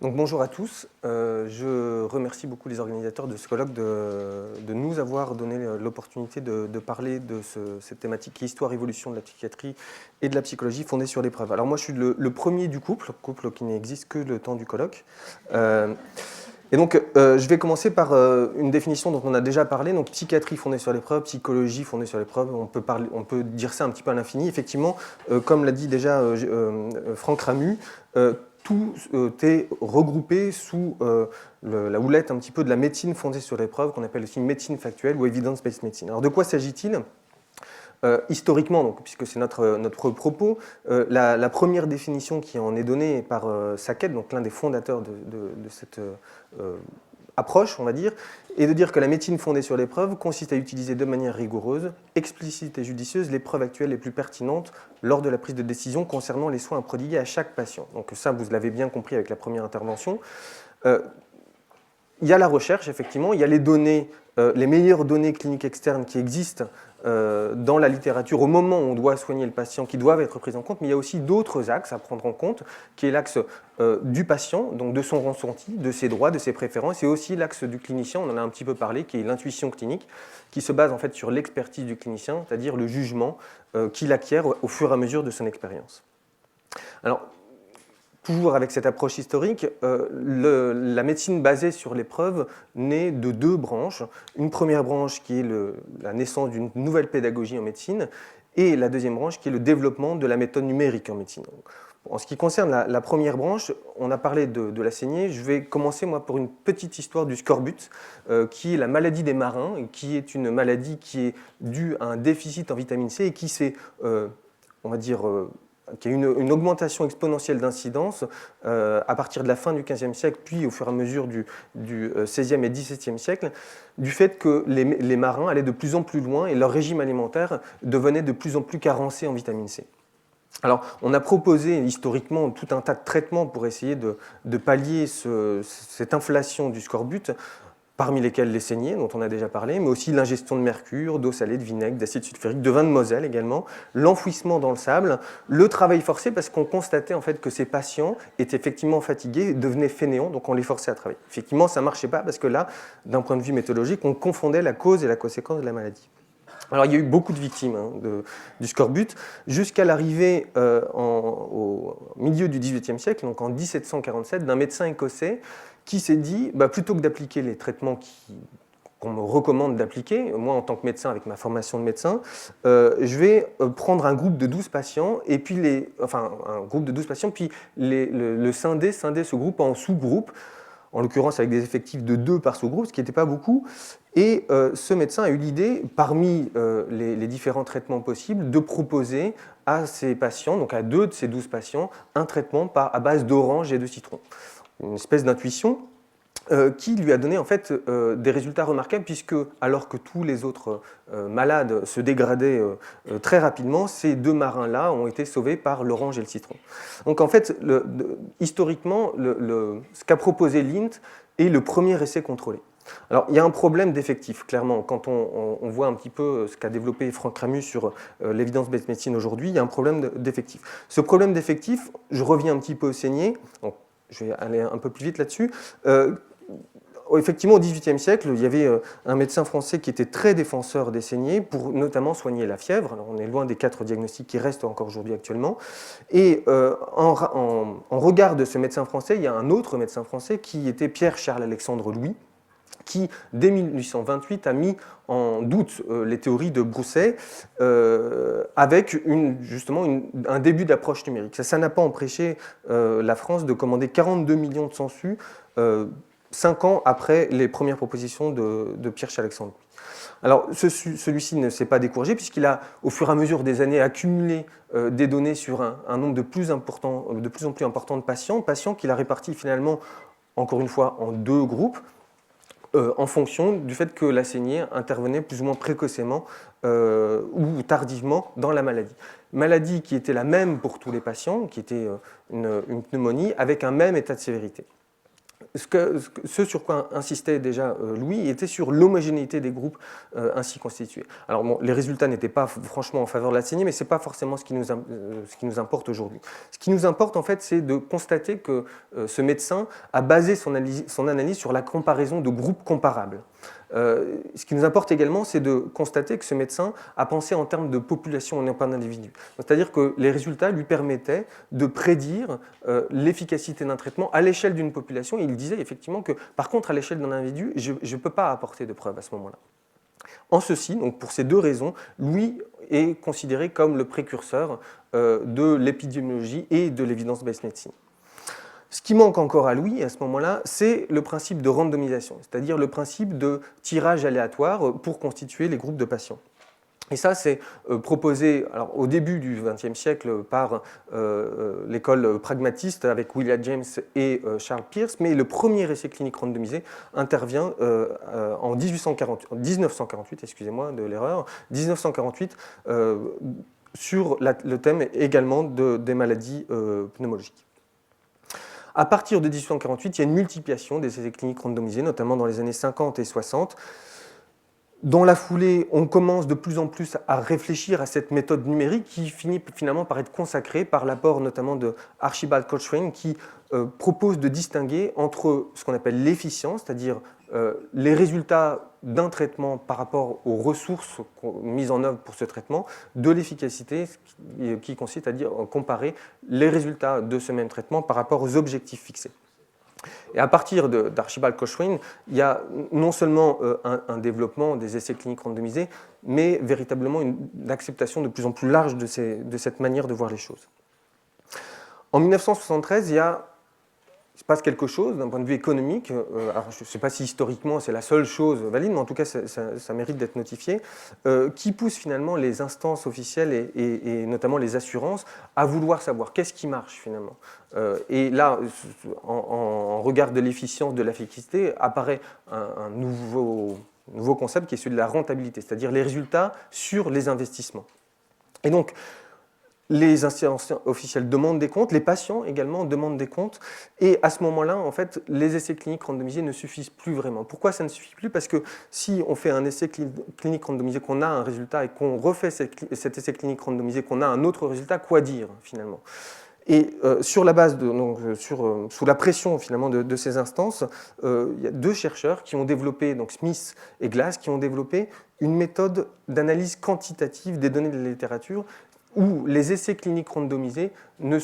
Donc bonjour à tous, je remercie beaucoup les organisateurs de ce colloque de nous avoir donné l'opportunité de parler de cette thématique qui est histoire-évolution de la psychiatrie et de la psychologie fondée sur l'épreuve. Alors moi je suis le premier du couple qui n'existe que le temps du colloque. Et donc je vais commencer par une définition dont on a déjà parlé, donc psychiatrie fondée sur l'épreuve, psychologie fondée sur l'épreuve, on peut dire ça un petit peu à l'infini. Effectivement, comme l'a dit déjà Franck Ramu, tout est regroupé sous la houlette un petit peu de la médecine fondée sur l'épreuve, qu'on appelle aussi médecine factuelle ou evidence-based medicine. Alors de quoi s'agit-il ? Historiquement, donc, puisque c'est notre propos, la première définition qui en est donnée par Sackett, donc l'un des fondateurs de cette approche, on va dire, est de dire que la médecine fondée sur l'épreuve consiste à utiliser de manière rigoureuse, explicite et judicieuse les preuves actuelles les plus pertinentes lors de la prise de décision concernant les soins à prodiguer à chaque patient. Donc ça, vous l'avez bien compris avec la première intervention. Il y a la recherche, effectivement, il y a les données, les meilleures données cliniques externes qui existent dans la littérature au moment où on doit soigner le patient, qui doivent être prises en compte, mais il y a aussi d'autres axes à prendre en compte, qui est l'axe du patient, donc de son ressenti, de ses droits, de ses préférences, et aussi l'axe du clinicien, on en a un petit peu parlé, qui est l'intuition clinique, qui se base en fait sur l'expertise du clinicien, c'est-à-dire le jugement qu'il acquiert au fur et à mesure de son expérience. Alors, toujours avec cette approche historique, la médecine basée sur l'épreuve naît de deux branches. Une première branche qui est la naissance d'une nouvelle pédagogie en médecine, et la deuxième branche qui est le développement de la méthode numérique en médecine. En ce qui concerne la première branche, on a parlé de la saignée. Je vais commencer moi par une petite histoire du scorbut, qui est la maladie des marins, qui est une maladie qui est due à un déficit en vitamine C et qui s'est, on va dire, qui a une augmentation exponentielle d'incidence à partir de la fin du XVe siècle, puis au fur et à mesure du XVIe et XVIIe siècle, du fait que les marins allaient de plus en plus loin et leur régime alimentaire devenait de plus en plus carencé en vitamine C. Alors, on a proposé historiquement tout un tas de traitements pour essayer de pallier cette inflation du scorbut, parmi lesquels les saignées, dont on a déjà parlé, mais aussi l'ingestion de mercure, d'eau salée, de vinaigre, d'acide sulfurique, de vin de Moselle également, l'enfouissement dans le sable, le travail forcé, parce qu'on constatait en fait que ces patients étaient effectivement fatigués, devenaient fainéants, donc on les forçait à travailler. Effectivement, ça ne marchait pas, parce que là, d'un point de vue méthodologique, on confondait la cause et la conséquence de la maladie. Alors, il y a eu beaucoup de victimes du scorbut, jusqu'à l'arrivée au milieu du XVIIIe siècle, donc en 1747, d'un médecin écossais qui s'est dit, plutôt que d'appliquer les traitements qu'on me recommande d'appliquer, moi en tant que médecin, avec ma formation de médecin, je vais prendre un groupe de 12 patients, et puis scinder ce groupe en sous-groupes, en l'occurrence avec des effectifs de 2 par sous-groupe, ce qui n'était pas beaucoup. Et ce médecin a eu l'idée, parmi les différents traitements possibles, de proposer à ses patients, donc à 2 de ces 12 patients, un traitement à base d'orange et de citron. Une espèce d'intuition qui lui a donné en fait des résultats remarquables, puisque alors que tous les autres malades se dégradaient très rapidement, ces 2 marins-là ont été sauvés par l'orange et le citron. Donc en fait, historiquement, ce qu'a proposé Lint est le premier essai contrôlé. Alors, il y a un problème d'effectif, clairement. Quand on voit un petit peu ce qu'a développé Franck Ramu sur l'évidence-based medicine aujourd'hui, il y a un problème d'effectif. Ce problème d'effectif, je reviens un petit peu au saigné, donc je vais aller un peu plus vite là-dessus. Effectivement, au XVIIIe siècle, il y avait un médecin français qui était très défenseur des saignées pour notamment soigner la fièvre. Alors, on est loin des 4 diagnostics qui restent encore aujourd'hui actuellement. Et en regard de ce médecin français, il y a un autre médecin français qui était Pierre-Charles-Alexandre Louis, qui, dès 1828, a mis en doute les théories de Broussais avec justement un début d'approche numérique. Ça n'a pas empêché la France de commander 42 millions de sangsues 5 ans après les premières propositions de Pierre-Alexandre. Alors, celui-ci ne s'est pas découragé, puisqu'il a, au fur et à mesure des années, accumulé des données sur un nombre de plus en plus important de patients qu'il a répartis finalement, encore une fois, en 2 groupes, en fonction du fait que la saignée intervenait plus ou moins précocement ou tardivement dans la maladie. Maladie qui était la même pour tous les patients, qui était une pneumonie, avec un même état de sévérité. Ce sur quoi insistait déjà Louis était sur l'homogénéité des groupes ainsi constitués. Alors bon, les résultats n'étaient pas franchement en faveur de la saignée, mais ce n'est pas forcément ce qui nous importe aujourd'hui. Ce qui nous importe en fait, c'est de constater que ce médecin a basé son analyse sur la comparaison de groupes comparables. Ce qui nous importe également, c'est de constater que ce médecin a pensé en termes de population et non pas d'individus. C'est-à-dire que les résultats lui permettaient de prédire l'efficacité d'un traitement à l'échelle d'une population. Et il disait effectivement que, par contre, à l'échelle d'un individu, je ne peux pas apporter de preuves à ce moment-là. En ceci, donc pour ces deux raisons, Louis est considéré comme le précurseur de l'épidémiologie et de l'évidence-based medicine. Ce qui manque encore à Louis, à ce moment-là, c'est le principe de randomisation, c'est-à-dire le principe de tirage aléatoire pour constituer les groupes de patients. Et ça, c'est proposé alors, au début du XXe siècle par l'école pragmatiste avec William James et Charles Peirce, mais le premier essai clinique randomisé intervient en 1948, excusez-moi de l'erreur, 1948, sur le thème également des maladies pneumologiques. À partir de 1848, il y a une multiplication des essais cliniques randomisés, notamment dans les années 50 et 60. Dans la foulée, on commence de plus en plus à réfléchir à cette méthode numérique qui finit finalement par être consacrée par l'apport notamment de Archibald Cochrane qui propose de distinguer entre ce qu'on appelle l'efficience, c'est-à-dire les résultats d'un traitement par rapport aux ressources mises en œuvre pour ce traitement, de l'efficacité qui consiste à dire comparer les résultats de ce même traitement par rapport aux objectifs fixés. Et à partir d'Archibald Cochrane, il y a non seulement un développement des essais cliniques randomisés, mais véritablement une acceptation de plus en plus large de cette manière de voir les choses. En 1973, il se passe quelque chose d'un point de vue économique. Alors je ne sais pas si historiquement c'est la seule chose valide, mais en tout cas ça mérite d'être notifié, qui pousse finalement les instances officielles et notamment les assurances à vouloir savoir qu'est-ce qui marche finalement. Et là, en regard de l'efficience, de l'efficacité, apparaît un nouveau concept qui est celui de la rentabilité, c'est-à-dire les résultats sur les investissements. Et donc, les instances officielles demandent des comptes, les patients également demandent des comptes, et à ce moment-là, en fait, les essais cliniques randomisés ne suffisent plus vraiment. Pourquoi ça ne suffit plus? Parce que si on fait un essai clinique randomisé, qu'on a un résultat, et qu'on refait cet essai clinique randomisé, qu'on a un autre résultat, quoi dire finalement? Et sur la base sous la pression finalement de ces instances, il y a deux chercheurs qui ont développé, donc Smith et Glass, qui ont développé une méthode d'analyse quantitative des données de la littérature où les essais cliniques randomisés ne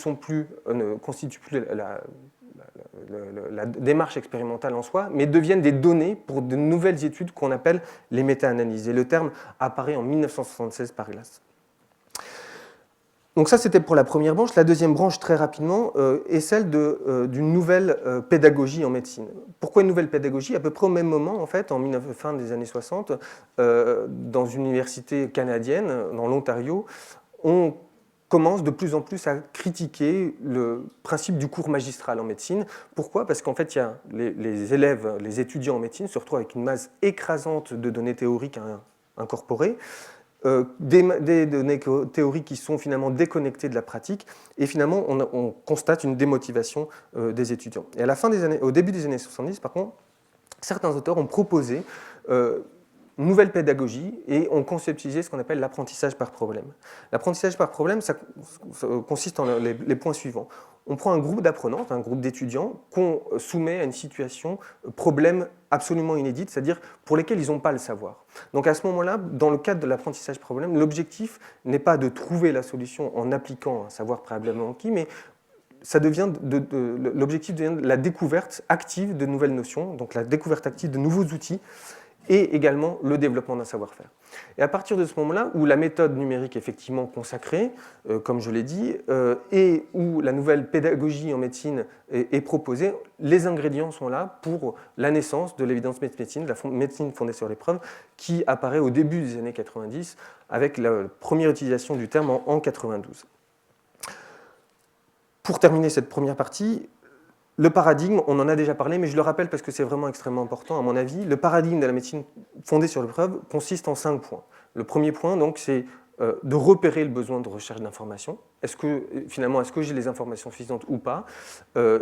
constituent plus la démarche expérimentale en soi, mais deviennent des données pour de nouvelles études qu'on appelle les méta-analyses. Et le terme apparaît en 1976 par Glass. Donc ça, c'était pour la première branche. La deuxième branche, très rapidement, est celle d'une nouvelle pédagogie en médecine. Pourquoi une nouvelle pédagogie? À peu près au même moment, en fait, fin des années 60, dans une université canadienne, dans l'Ontario, on commence de plus en plus à critiquer le principe du cours magistral en médecine. Pourquoi? Parce qu'en fait, il y a les élèves, les étudiants en médecine se retrouvent avec une masse écrasante de données théoriques à incorporer, des données théoriques qui sont finalement déconnectées de la pratique, et finalement, on constate une démotivation des étudiants. Et au début des années 70, par contre, certains auteurs ont proposé nouvelle pédagogie et ont conceptualisé ce qu'on appelle l'apprentissage par problème. L'apprentissage par problème, ça consiste en les points suivants. On prend un groupe d'apprenants, un groupe d'étudiants qu'on soumet à une situation problème absolument inédite, c'est-à-dire pour lesquels ils n'ont pas le savoir. Donc à ce moment-là, dans le cadre de l'apprentissage problème, l'objectif n'est pas de trouver la solution en appliquant un savoir préalablement acquis, mais l'objectif devient la découverte active de nouvelles notions, donc la découverte active de nouveaux outils, et également le développement d'un savoir-faire. Et à partir de ce moment-là, où la méthode numérique est effectivement consacrée, comme je l'ai dit, et où la nouvelle pédagogie en médecine est proposée, les ingrédients sont là pour la naissance de l'évidence-based medicine, de la médecine fondée sur les preuves, qui apparaît au début des années 90, avec la première utilisation du terme en 92. Pour terminer cette première partie, le paradigme, on en a déjà parlé, mais je le rappelle parce que c'est vraiment extrêmement important à mon avis. Le paradigme de la médecine fondée sur les preuves consiste en 5 points. Le premier point, donc, c'est de repérer le besoin de recherche d'informations. Est-ce que j'ai les informations suffisantes ou pas?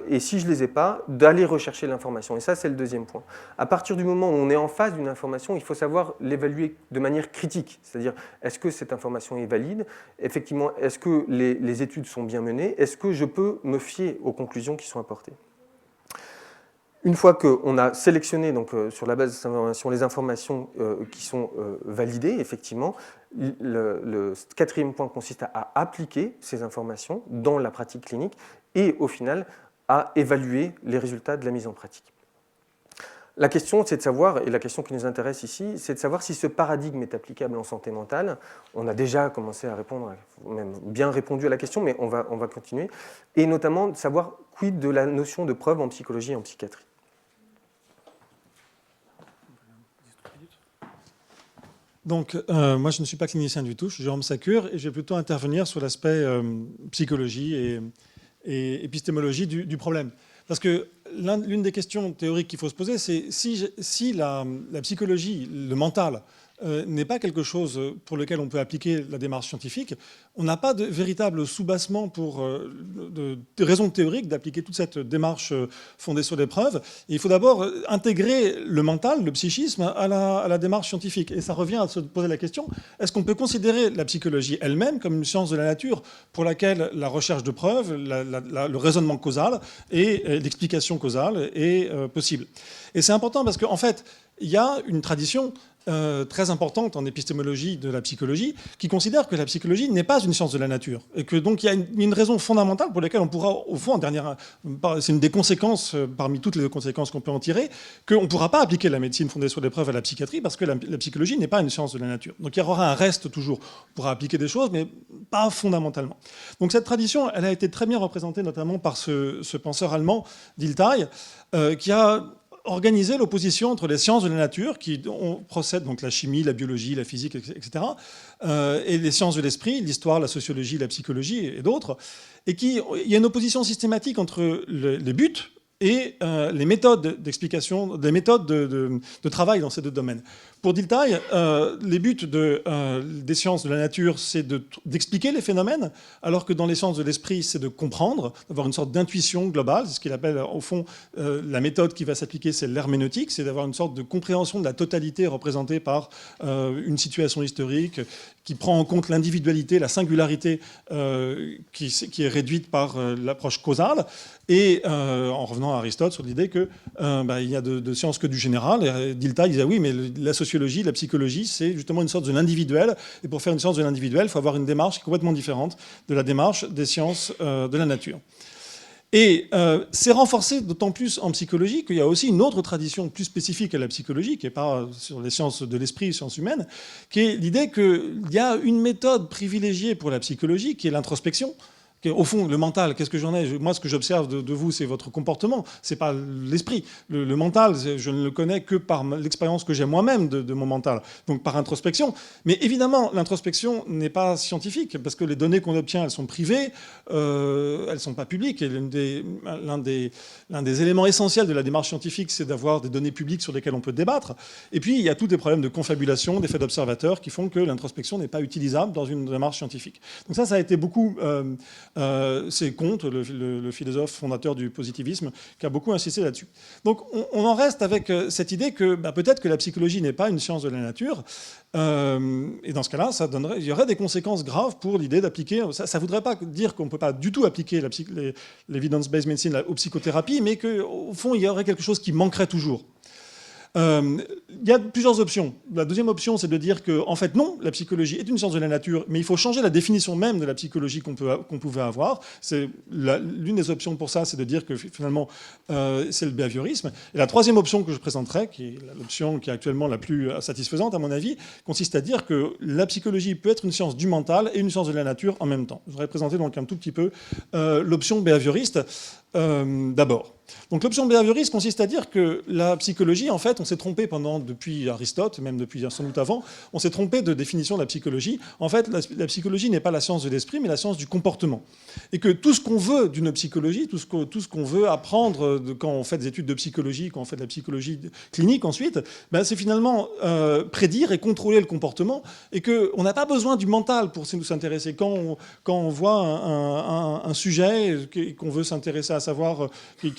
Et si je ne les ai pas, d'aller rechercher l'information. Et ça, c'est le deuxième point. À partir du moment où on est en face d'une information, il faut savoir l'évaluer de manière critique. C'est-à-dire, est-ce que cette information est valide? Effectivement, est-ce que les études sont bien menées? Est-ce que je peux me fier aux conclusions qui sont apportées? Une fois qu'on a sélectionné donc, sur la base de ces informations les informations qui sont validées, effectivement, le quatrième point consiste à appliquer ces informations dans la pratique clinique et au final à évaluer les résultats de la mise en pratique. La question, c'est de savoir, et la question qui nous intéresse ici, c'est de savoir si ce paradigme est applicable en santé mentale. On a déjà commencé à répondre, même bien répondu à la question, mais on va continuer. Et notamment de savoir quid de la notion de preuve en psychologie et en psychiatrie. Donc, moi, je ne suis pas clinicien du tout, je suis Jérôme Sacure, et je vais plutôt intervenir sur l'aspect psychologie et épistémologie du problème. Parce que l'une des questions théoriques qu'il faut se poser, c'est si la psychologie, le mental, n'est pas quelque chose pour lequel on peut appliquer la démarche scientifique, on n'a pas de véritable soubassement pour de raisons théoriques d'appliquer toute cette démarche fondée sur des preuves. Et il faut d'abord intégrer le mental, le psychisme, à la démarche scientifique. Et ça revient à se poser la question, est-ce qu'on peut considérer la psychologie elle-même comme une science de la nature pour laquelle la recherche de preuves, le raisonnement causal et l'explication causale est possible? Et c'est important parce qu'en fait, il y a une tradition très importante en épistémologie de la psychologie qui considère que la psychologie n'est pas une science de la nature et que donc il y a une raison fondamentale pour laquelle on pourra, au fond, c'est une des conséquences parmi toutes les conséquences qu'on peut en tirer, qu'on ne pourra pas appliquer la médecine fondée sur des preuves à la psychiatrie parce que la psychologie n'est pas une science de la nature. Donc il y aura un reste toujours. On pourra appliquer des choses, mais pas fondamentalement. Donc cette tradition, elle a été très bien représentée notamment par ce penseur allemand, Dilthey, qui a organiser l'opposition entre les sciences de la nature, qui procèdent donc la chimie, la biologie, la physique, etc., et les sciences de l'esprit, l'histoire, la sociologie, la psychologie et d'autres, et il y a une opposition systématique entre les buts et les méthodes d'explication, les méthodes de travail dans ces deux domaines. Pour Dilthey, les buts des sciences de la nature, c'est d'expliquer les phénomènes, alors que dans les sciences de l'esprit, c'est de comprendre, d'avoir une sorte d'intuition globale. C'est ce qu'il appelle, au fond, la méthode qui va s'appliquer, c'est l'herméneutique, c'est d'avoir une sorte de compréhension de la totalité représentée par une situation historique qui prend en compte l'individualité, la singularité qui est réduite par l'approche causale, et en revenant à Aristote sur l'idée qu'il y a de sciences que du général. Et Dilthey disait oui, mais la sociologie, la psychologie, c'est justement une sorte de l'individuel. Et pour faire une science de l'individuel, il faut avoir une démarche complètement différente de la démarche des sciences de la nature. Et c'est renforcé d'autant plus en psychologie qu'il y a aussi une autre tradition plus spécifique à la psychologie, qui n'est pas sur les sciences de l'esprit, les sciences humaines, qui est l'idée qu'il y a une méthode privilégiée pour la psychologie, qui est l'introspection. Au fond, le mental, qu'est-ce que j'en ai? Moi, ce que j'observe de vous, c'est votre comportement, c'est pas l'esprit. Le mental, je ne le connais que par l'expérience que j'ai moi-même de mon mental, donc par introspection. Mais évidemment, l'introspection n'est pas scientifique, parce que les données qu'on obtient, elles sont privées, elles ne sont pas publiques. Et l'un des éléments essentiels de la démarche scientifique, c'est d'avoir des données publiques sur lesquelles on peut débattre. Et puis, il y a tous des problèmes de confabulation, d'effets d'observateur, qui font que l'introspection n'est pas utilisable dans une démarche scientifique. Donc ça a été beaucoup... c'est Comte, le philosophe fondateur du positivisme, qui a beaucoup insisté là-dessus. Donc on en reste avec cette idée que peut-être que la psychologie n'est pas une science de la nature, et dans ce cas-là, il y aurait des conséquences graves pour l'idée d'appliquer... Ça ne voudrait pas dire qu'on ne peut pas du tout appliquer l'evidence-based medicine aux psychothérapies, mais qu'au fond, il y aurait quelque chose qui manquerait toujours. Il y a plusieurs options. La deuxième option, c'est de dire que, en fait, non, la psychologie est une science de la nature, mais il faut changer la définition même de la psychologie qu'on pouvait avoir. L'une des options pour ça, c'est de dire que finalement, c'est le behaviorisme. Et la troisième option que je présenterai, qui est l'option qui est actuellement la plus satisfaisante, à mon avis, consiste à dire que la psychologie peut être une science du mental et une science de la nature en même temps. Je voudrais présenter donc un tout petit peu l'option behavioriste d'abord. Donc l'option behavioriste consiste à dire que la psychologie, en fait, on s'est trompé depuis Aristote, même depuis sans doute avant, on s'est trompé de définition de la psychologie. En fait, la psychologie n'est pas la science de l'esprit, mais la science du comportement. Et que tout ce qu'on veut d'une psychologie, tout ce qu'on veut apprendre quand on fait des études de psychologie, quand on fait de la psychologie clinique ensuite, ben, c'est finalement prédire et contrôler le comportement, et qu'on n'a pas besoin du mental pour nous s'intéresser. Quand on voit un sujet qu'on veut s'intéresser à savoir,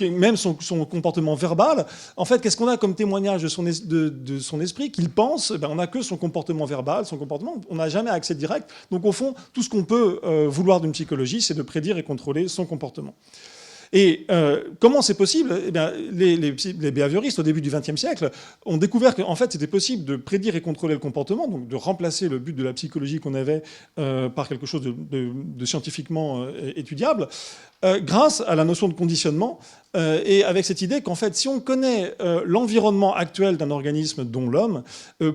même son comportement verbal, en fait, qu'est-ce qu'on a comme témoignage de son esprit qu'il pense? Ben, on n'a que son comportement verbal, son comportement. On n'a jamais accès direct. Donc, au fond, tout ce qu'on peut vouloir d'une psychologie, c'est de prédire et contrôler son comportement. Et comment c'est possible? Eh bien, les behavioristes, au début du XXe siècle, ont découvert qu'en fait, c'était possible de prédire et contrôler le comportement, donc de remplacer le but de la psychologie qu'on avait par quelque chose de scientifiquement étudiable, grâce à la notion de conditionnement, et avec cette idée qu'en fait, si on connaît l'environnement actuel d'un organisme, dont l'homme,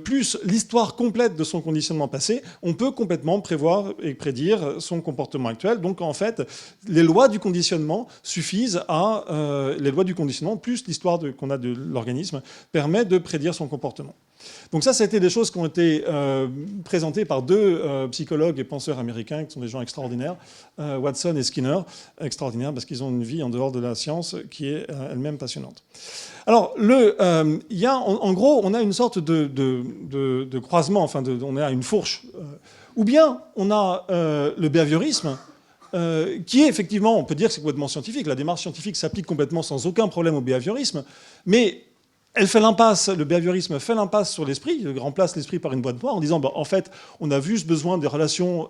plus l'histoire complète de son conditionnement passé, on peut complètement prévoir et prédire son comportement actuel. Donc en fait, les lois du conditionnement suffisent à... les lois du conditionnement, plus l'histoire qu'on a de l'organisme, permet de prédire son comportement. Donc ça, c'était des choses qui ont été présentées par deux psychologues et penseurs américains, qui sont des gens extraordinaires, Watson et Skinner, extraordinaires parce qu'ils ont une vie en dehors de la science qui est elle-même passionnante. Alors, en gros, on a une sorte de croisement, enfin, on a une fourche. Ou bien on a le behaviorisme, qui est effectivement, on peut dire que c'est complètement scientifique. La démarche scientifique s'applique complètement sans aucun problème au behaviorisme, mais elle fait l'impasse, le behaviorisme fait l'impasse sur l'esprit, il remplace l'esprit par une boîte noire en disant en fait, on a juste besoin des relations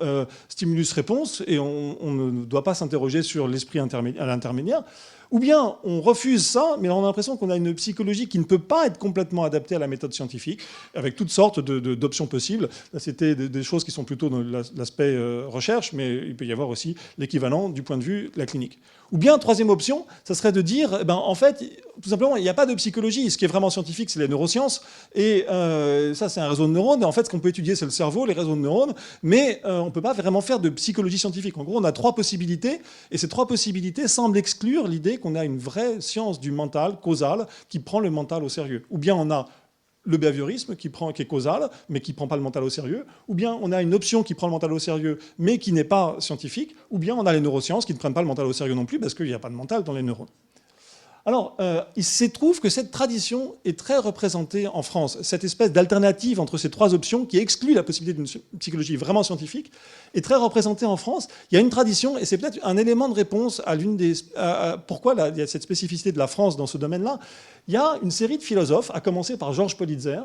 stimulus-réponse et on ne doit pas s'interroger sur l'esprit à l'intermédiaire. Ou bien on refuse ça, mais on a l'impression qu'on a une psychologie qui ne peut pas être complètement adaptée à la méthode scientifique, avec toutes sortes d'options possibles. Là, c'était des choses qui sont plutôt dans l'aspect recherche, mais il peut y avoir aussi l'équivalent du point de vue de la clinique. Ou bien, troisième option, ça serait de dire, en fait, tout simplement, il n'y a pas de psychologie. Ce qui est vraiment scientifique, c'est les neurosciences. Et ça, c'est un réseau de neurones. Et en fait, ce qu'on peut étudier, c'est le cerveau, les réseaux de neurones. Mais on ne peut pas vraiment faire de psychologie scientifique. En gros, on a trois possibilités. Et ces trois possibilités semblent exclure l'idée qu'on a une vraie science du mental, causale, qui prend le mental au sérieux. Ou bien on a le behaviorisme qui est causal, mais qui ne prend pas le mental au sérieux, ou bien on a une option qui prend le mental au sérieux, mais qui n'est pas scientifique, ou bien on a les neurosciences qui ne prennent pas le mental au sérieux non plus, parce qu'il n'y a pas de mental dans les neurones. Alors, il se trouve que cette tradition est très représentée en France. Cette espèce d'alternative entre ces trois options qui exclut la possibilité d'une psychologie vraiment scientifique est très représentée en France. Il y a une tradition, et c'est peut-être un élément de réponse à pourquoi il y a cette spécificité de la France dans ce domaine-là. Il y a une série de philosophes, à commencer par Georges Politzer,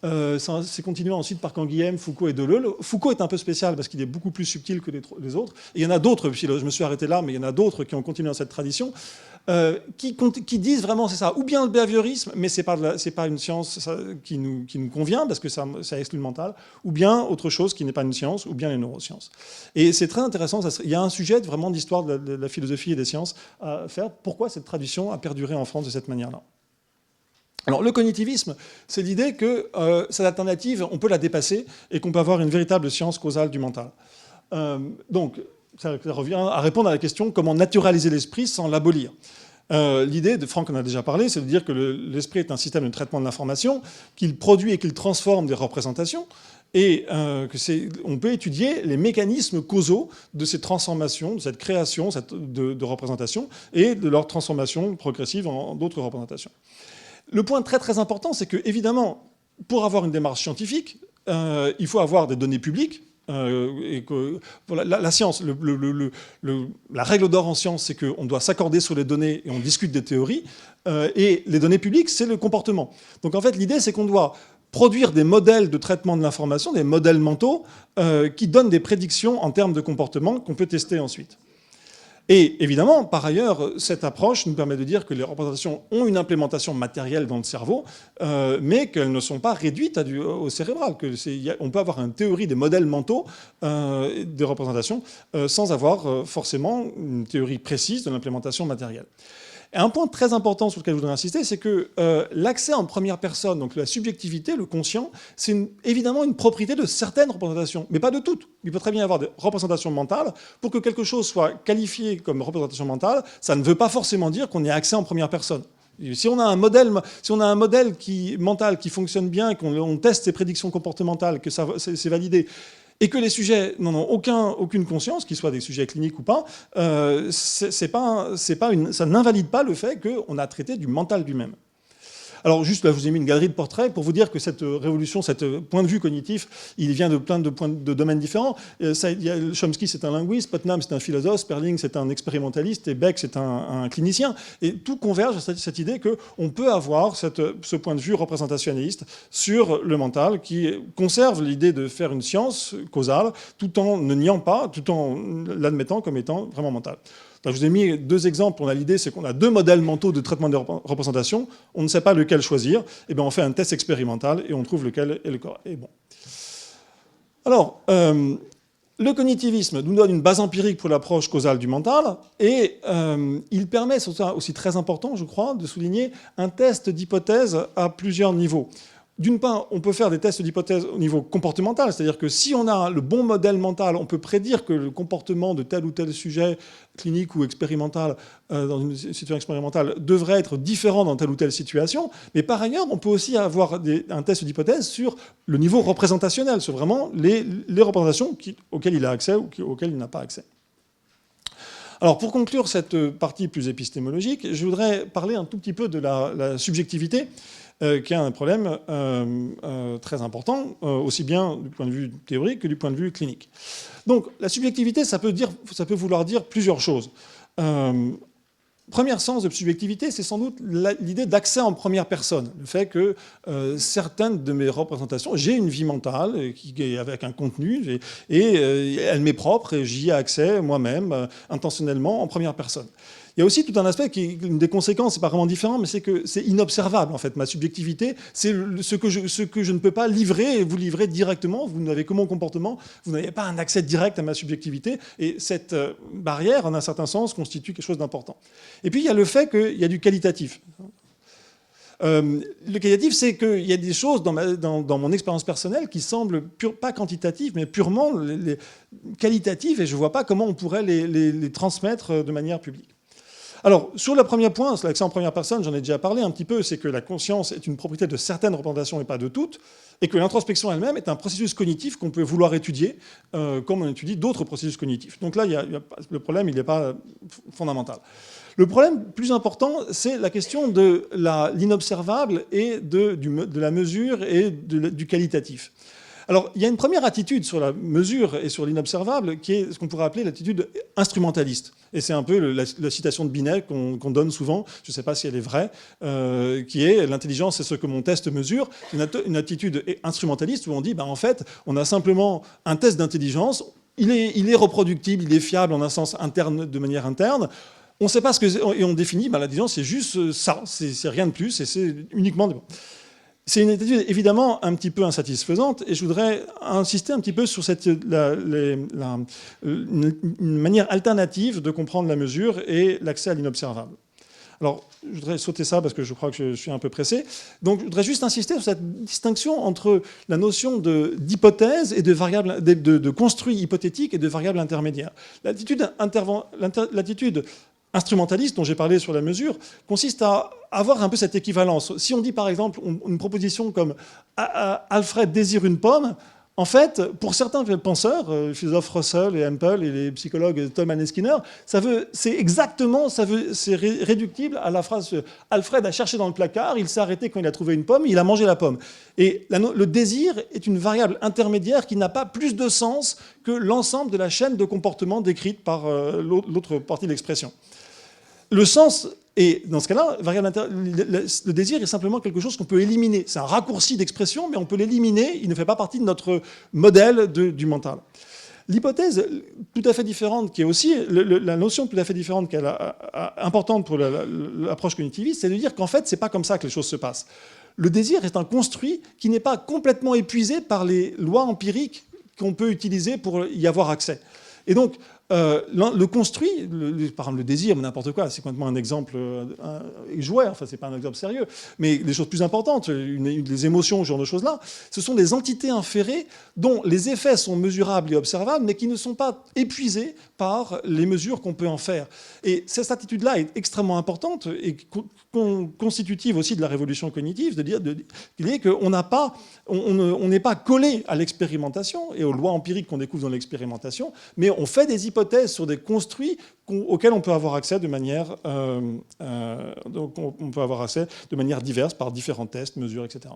c'est continué ensuite par Canguilhem, Foucault et Deleuze. Foucault est un peu spécial parce qu'il est beaucoup plus subtil que les autres. Et il y en a d'autres, je me suis arrêté là, mais il y en a d'autres qui ont continué dans cette tradition, qui disent vraiment c'est ça, ou bien le behaviorisme, mais c'est pas une science qui nous convient parce que ça exclut le mental, ou bien autre chose qui n'est pas une science, ou bien les neurosciences. Et c'est très intéressant, il y a un sujet vraiment d'histoire de la philosophie et des sciences à faire. Pourquoi cette tradition a perduré en France de cette manière-là? Alors, le cognitivisme, c'est l'idée que cette alternative, on peut la dépasser et qu'on peut avoir une véritable science causale du mental. Donc, ça revient à répondre à la question comment naturaliser l'esprit sans l'abolir. L'idée, de Franck en a déjà parlé, c'est de dire que l'esprit est un système de traitement de l'information, qu'il produit et qu'il transforme des représentations, et on peut étudier les mécanismes causaux de ces transformations, de cette création de représentations, et de leur transformation progressive en d'autres représentations. Le point très très important, c'est que, évidemment, pour avoir une démarche scientifique, il faut avoir des données publiques. Et que, voilà, la science, la règle d'or en science, c'est qu'on doit s'accorder sur les données et on discute des théories. Et les données publiques, c'est le comportement. Donc en fait, l'idée, c'est qu'on doit produire des modèles de traitement de l'information, des modèles mentaux, qui donnent des prédictions en termes de comportement qu'on peut tester ensuite. Et évidemment, par ailleurs, cette approche nous permet de dire que les représentations ont une implémentation matérielle dans le cerveau, mais qu'elles ne sont pas réduites au cérébral. On peut avoir une théorie des modèles mentaux des représentations sans avoir forcément une théorie précise de l'implémentation matérielle. Et un point très important sur lequel je voudrais insister, c'est que l'accès en première personne, donc la subjectivité, le conscient, c'est évidemment une propriété de certaines représentations, mais pas de toutes. Il peut très bien y avoir des représentations mentales. Pour que quelque chose soit qualifié comme représentation mentale, ça ne veut pas forcément dire qu'on ait accès en première personne. Si on a un modèle, mental qui fonctionne bien, qu'on teste ses prédictions comportementales, que c'est validé, et que les sujets n'en ont aucune conscience, qu'ils soient des sujets cliniques ou pas, ça n'invalide pas le fait qu'on a traité du mental lui-même. Alors juste là, je vous ai mis une galerie de portraits pour vous dire que cette révolution, ce point de vue cognitif, il vient de plein de domaines différents. Chomsky, c'est un linguiste, Putnam, c'est un philosophe, Sperling, c'est un expérimentaliste, et Beck, c'est un clinicien. Et tout converge à cette idée qu'on peut avoir ce point de vue représentationnaliste sur le mental qui conserve l'idée de faire une science causale tout en ne niant pas, tout en l'admettant comme étant vraiment mental. Je vous ai mis 2 exemples. On a l'idée, c'est qu'on a 2 modèles mentaux de traitement de représentation. On ne sait pas lequel choisir. Et bien, on fait un test expérimental et on trouve lequel est le correct. Et bon. Alors, le cognitivisme nous donne une base empirique pour l'approche causale du mental. Et il permet, c'est aussi très important, je crois, de souligner un test d'hypothèse à plusieurs niveaux. D'une part, on peut faire des tests d'hypothèse au niveau comportemental, c'est-à-dire que si on a le bon modèle mental, on peut prédire que le comportement de tel ou tel sujet clinique ou expérimental, dans une situation expérimentale, devrait être différent dans telle ou telle situation. Mais par ailleurs, on peut aussi avoir un test d'hypothèse sur le niveau représentationnel, sur vraiment les représentations auxquelles il a accès ou auxquelles il n'a pas accès. Alors, pour conclure cette partie plus épistémologique, je voudrais parler un tout petit peu de la subjectivité, qui est un problème très important, aussi bien du point de vue théorique que du point de vue clinique. Donc, la subjectivité, ça peut vouloir dire plusieurs choses. Premier sens de subjectivité, c'est sans doute l'idée d'accès en première personne. Le fait que certaines de mes représentations, j'ai une vie mentale avec un contenu, et elle m'est propre, et j'y ai accès moi-même, intentionnellement, en première personne. Il y a aussi tout un aspect qui est une des conséquences, c'est pas vraiment différent, mais c'est que c'est inobservable, en fait. Ma subjectivité, c'est ce que je ne peux pas livrer et vous livrer directement. Vous n'avez que mon comportement, vous n'avez pas un accès direct à ma subjectivité. Et cette barrière, en un certain sens, constitue quelque chose d'important. Et puis, il y a le fait qu'il y a du qualitatif. Le qualitatif, c'est qu'il y a des choses dans mon expérience personnelle qui semblent pas quantitatives, mais purement qualitatives, et je ne vois pas comment on pourrait les transmettre de manière publique. Alors, sur le premier point, l'accès en première personne, j'en ai déjà parlé un petit peu, c'est que la conscience est une propriété de certaines représentations et pas de toutes, et que l'introspection elle-même est un processus cognitif qu'on peut vouloir étudier, comme on étudie d'autres processus cognitifs. Donc là, le problème, il n'est pas fondamental. Le problème plus important, c'est la question de l'inobservable et de la mesure et du qualitatif. Alors, il y a une première attitude sur la mesure et sur l'inobservable qui est ce qu'on pourrait appeler l'attitude instrumentaliste. Et c'est un peu la citation de Binet qu'on donne souvent, je ne sais pas si elle est vraie, qui est « l'intelligence, c'est ce que mon test mesure ». Une attitude instrumentaliste où on dit en fait, on a simplement un test d'intelligence, il est reproductible, il est fiable en un sens interne, de manière interne. On ne sait pas ce que... Et on définit, l'intelligence, c'est juste ça, c'est rien de plus, et c'est uniquement... C'est une attitude évidemment un petit peu insatisfaisante, et je voudrais insister un petit peu sur une manière alternative de comprendre la mesure et l'accès à l'inobservable. Alors, je voudrais sauter ça parce que je crois que je suis un peu pressé. Donc, je voudrais juste insister sur cette distinction entre la notion d'hypothèse et de construit hypothétique et de variable intermédiaire. L'attitude instrumentaliste dont j'ai parlé sur la mesure consiste à avoir un peu cette équivalence. Si on dit par exemple une proposition comme « Alfred désire une pomme », en fait, pour certains penseurs, les philosophes Russell et Hempel et les psychologues Tolman et Skinner, c'est réductible à la phrase « Alfred a cherché dans le placard, il s'est arrêté quand il a trouvé une pomme, il a mangé la pomme ». Et le désir est une variable intermédiaire qui n'a pas plus de sens que l'ensemble de la chaîne de comportements décrite par l'autre partie de l'expression. Le sens est, dans ce cas-là, le désir est simplement quelque chose qu'on peut éliminer. C'est un raccourci d'expression, mais on peut l'éliminer, il ne fait pas partie de notre modèle du mental. L'hypothèse tout à fait différente, qui est aussi la notion tout à fait différente, qui est importante pour l'approche cognitiviste, c'est de dire qu'en fait, c'est pas comme ça que les choses se passent. Le désir est un construit qui n'est pas complètement épuisé par les lois empiriques qu'on peut utiliser pour y avoir accès. Et donc, le construit, par exemple le désir, mais n'importe quoi, c'est complètement un exemple jouet, enfin c'est pas un exemple sérieux, mais des choses plus importantes, les émotions, ce genre de choses-là, ce sont des entités inférées dont les effets sont mesurables et observables, mais qui ne sont pas épuisés par les mesures qu'on peut en faire. Et cette attitude-là est extrêmement importante et constitutive aussi de la révolution cognitive, de dire qu'on n'a pas, on n'est pas collé à l'expérimentation et aux lois empiriques qu'on découvre dans l'expérimentation, mais on fait des hypothèses sur des construits auxquels on peut avoir accès de manière, diverse par différents tests, mesures, etc.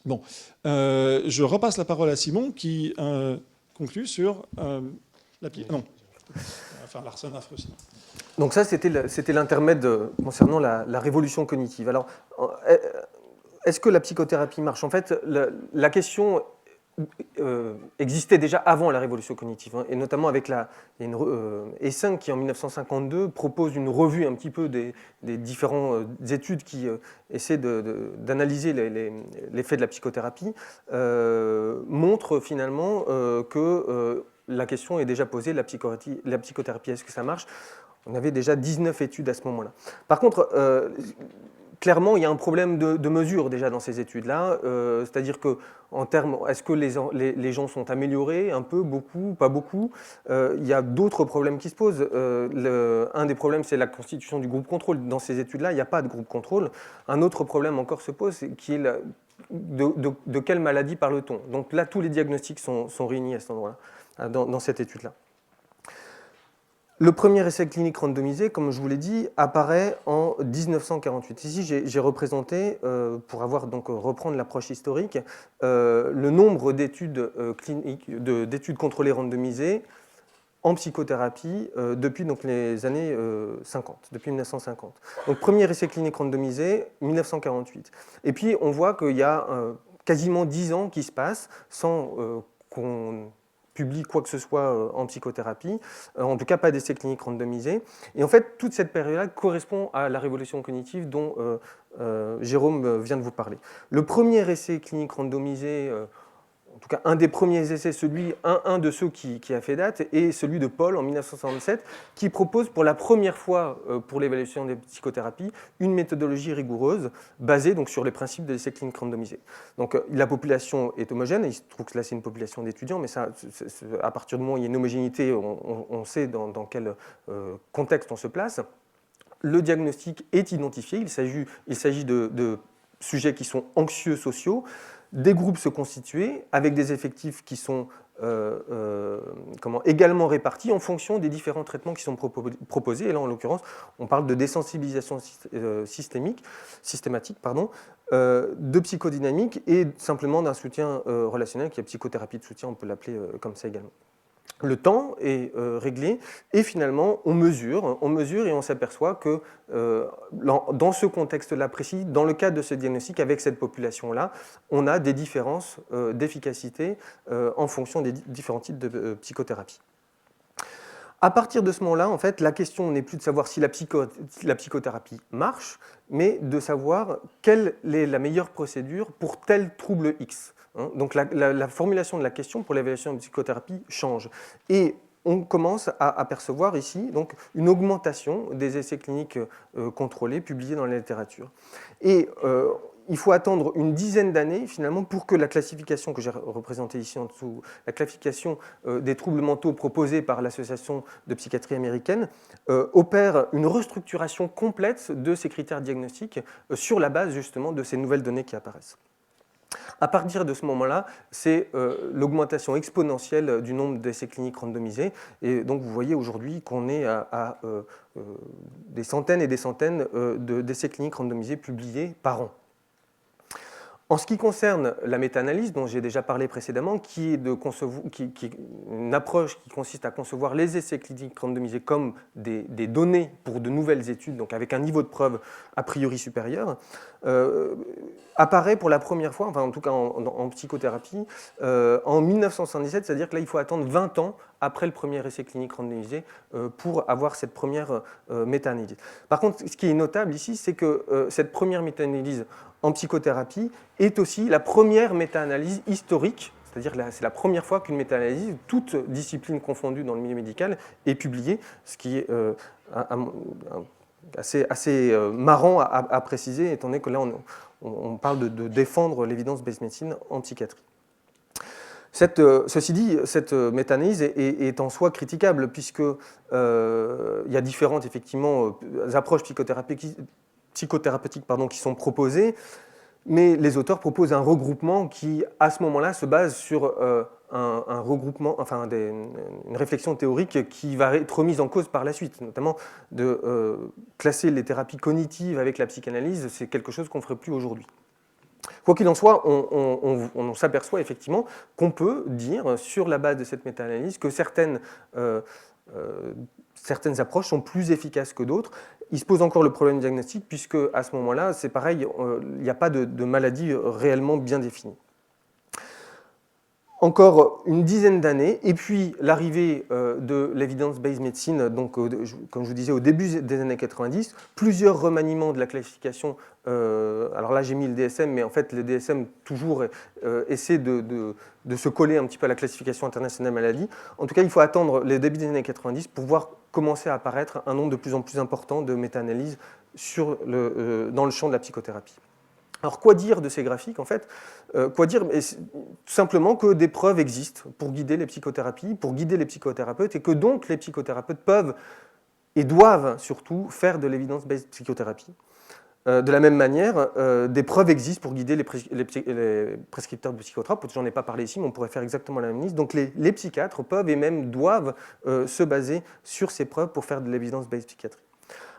Bon, je repasse la parole à Simon qui conclut sur non, enfin l'arsenal affreux. Donc ça, c'était l'intermède concernant la révolution cognitive. Alors, est-ce que la psychothérapie marche? En fait, la question existait déjà avant la révolution cognitive, hein, et notamment avec Eysenck qui, en 1952, propose une revue un petit peu des différentes études qui essaient d'analyser l'effet de la psychothérapie, montre finalement que la question est déjà posée, la psychothérapie, est-ce que ça marche? On avait déjà 19 études à ce moment-là. Par contre, clairement, il y a un problème de mesure déjà dans ces études-là, c'est-à-dire que en termes, est-ce que les gens sont améliorés un peu, beaucoup, pas beaucoup? Il y a d'autres problèmes qui se posent. Un des problèmes, c'est la constitution du groupe contrôle. Dans ces études-là, il n'y a pas de groupe contrôle. Un autre problème encore se pose, qui est de quelle maladie parle-t-on? Donc là, tous les diagnostics sont réunis à cet endroit-là, dans cette étude-là. Le premier essai clinique randomisé, comme je vous l'ai dit, apparaît en 1948. Ici, j'ai représenté, pour reprendre l'approche historique, le nombre d'études d'études contrôlées randomisées en psychothérapie depuis les années 50, depuis 1950. Donc, premier essai clinique randomisé, 1948. Et puis, on voit qu'il y a quasiment 10 ans qui se passent sans qu'on publie quoi que ce soit en psychothérapie, en tout cas pas d'essais cliniques randomisés. Et en fait, toute cette période-là correspond à la révolution cognitive dont Jérôme vient de vous parler. Le premier essai clinique randomisé, en tout cas un des premiers essais, un de ceux qui a fait date, est celui de Paul en 1967, qui propose pour la première fois pour l'évaluation des psychothérapies une méthodologie rigoureuse basée donc, sur les principes de l'essai clinique randomisé. Donc la population est homogène, il se trouve que là c'est une population d'étudiants, mais ça, à partir du moment où il y a une homogénéité, on sait dans quel contexte on se place. Le diagnostic est identifié, il s'agit de sujets qui sont anxieux sociaux, des groupes se constituer avec des effectifs qui sont également répartis en fonction des différents traitements qui sont proposés. Et là, en l'occurrence, on parle de désensibilisation systématique, de psychodynamique et simplement d'un soutien relationnel qui est psychothérapie de soutien, on peut l'appeler comme ça également. Le temps est réglé et finalement on mesure et on s'aperçoit que dans ce contexte-là précis, dans le cadre de ce diagnostic avec cette population-là, on a des différences d'efficacité en fonction des différents types de psychothérapie. À partir de ce moment-là, en fait, la question n'est plus de savoir si la psychothérapie marche, mais de savoir quelle est la meilleure procédure pour tel trouble X. Donc la formulation de la question pour l'évaluation de psychothérapie change. Et on commence à apercevoir ici donc, une augmentation des essais cliniques contrôlés publiés dans la littérature. Et il faut attendre une dizaine d'années finalement pour que la classification que j'ai représentée ici en dessous, la classification des troubles mentaux proposée par l'Association de psychiatrie américaine, opère une restructuration complète de ces critères diagnostiques sur la base justement de ces nouvelles données qui apparaissent. À partir de ce moment-là, c'est l'augmentation exponentielle du nombre d'essais cliniques randomisés. Et donc, vous voyez aujourd'hui qu'on est à des centaines et des centaines d'essais cliniques randomisés publiés par an. En ce qui concerne la méta-analyse, dont j'ai déjà parlé précédemment, qui est une approche qui consiste à concevoir les essais cliniques randomisés comme des données pour de nouvelles études, donc avec un niveau de preuve a priori supérieur, apparaît pour la première fois, enfin en tout cas en psychothérapie, en 1977, c'est-à-dire que là il faut attendre 20 ans après le premier essai clinique randomisé pour avoir cette première méta-analyse. Par contre, ce qui est notable ici, c'est que cette première méta-analyse en psychothérapie est aussi la première méta-analyse historique, C'est-à-dire que c'est la première fois qu'une méta-analyse, toute discipline confondue dans le milieu médical, est publiée, ce qui est assez marrant à préciser, étant donné que là, on parle de défendre l'evidence-based medicine en psychiatrie. Ceci dit, cette méta-analyse est en soi critiquable, puisqu'il y a différentes effectivement, approches psychothérapeutiques qui sont proposées, mais les auteurs proposent un regroupement qui, à ce moment-là, se base sur un regroupement, enfin une réflexion théorique qui va être remise en cause par la suite, notamment de classer les thérapies cognitives avec la psychanalyse, c'est quelque chose qu'on ne ferait plus aujourd'hui. Quoi qu'il en soit, on s'aperçoit effectivement qu'on peut dire, sur la base de cette méta-analyse, que certaines approches sont plus efficaces que d'autres. Il se pose encore le problème diagnostique, puisque à ce moment-là, c'est pareil, il n'y a pas de maladie réellement bien définie. Encore une dizaine d'années, et puis l'arrivée de l'evidence-based medicine, donc, comme je vous disais, au début des années 90, plusieurs remaniements de la classification. Alors là, j'ai mis le DSM, mais en fait, le DSM toujours essaie de se coller un petit peu à la classification internationale maladie. En tout cas, il faut attendre les débuts des années 90 pour voir commencer à apparaître un nombre de plus en plus important de méta-analyses dans le champ de la psychothérapie. Alors, quoi dire de ces graphiques, en fait? Quoi dire? Tout simplement que des preuves existent pour guider les psychothérapies, pour guider les psychothérapeutes, et que donc les psychothérapeutes peuvent et doivent surtout faire de l'évidence-based psychothérapie. De la même manière, des preuves existent pour guider les prescripteurs de psychotropes. J'en ai pas parlé ici, mais on pourrait faire exactement la même liste. Donc les psychiatres peuvent et même doivent se baser sur ces preuves pour faire de l'évidence-based psychiatrie.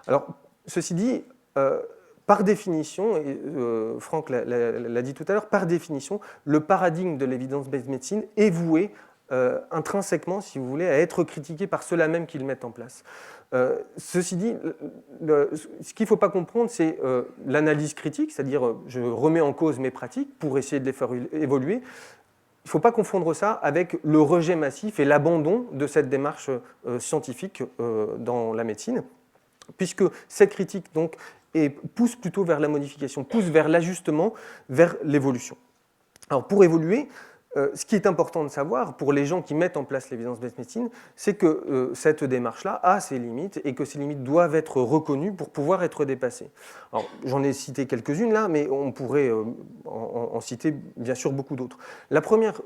Alors, ceci dit, par définition, et Franck l'a dit tout à l'heure, par définition, le paradigme de l'évidence-based medicine est voué intrinsèquement, si vous voulez, à être critiqué par ceux-là même qui le mettent en place. Ceci dit, ce qu'il ne faut pas comprendre, c'est l'analyse critique, c'est-à-dire je remets en cause mes pratiques pour essayer de les faire évoluer. Il ne faut pas confondre ça avec le rejet massif et l'abandon de cette démarche scientifique dans la médecine, puisque cette critique donc, pousse plutôt vers la modification, pousse vers l'ajustement, vers l'évolution. Alors pour évoluer, ce qui est important de savoir pour les gens qui mettent en place l'évidence-based medicine, c'est que cette démarche-là a ses limites et que ces limites doivent être reconnues pour pouvoir être dépassées. Alors j'en ai cité quelques-unes là, mais on pourrait en citer bien sûr beaucoup d'autres. La première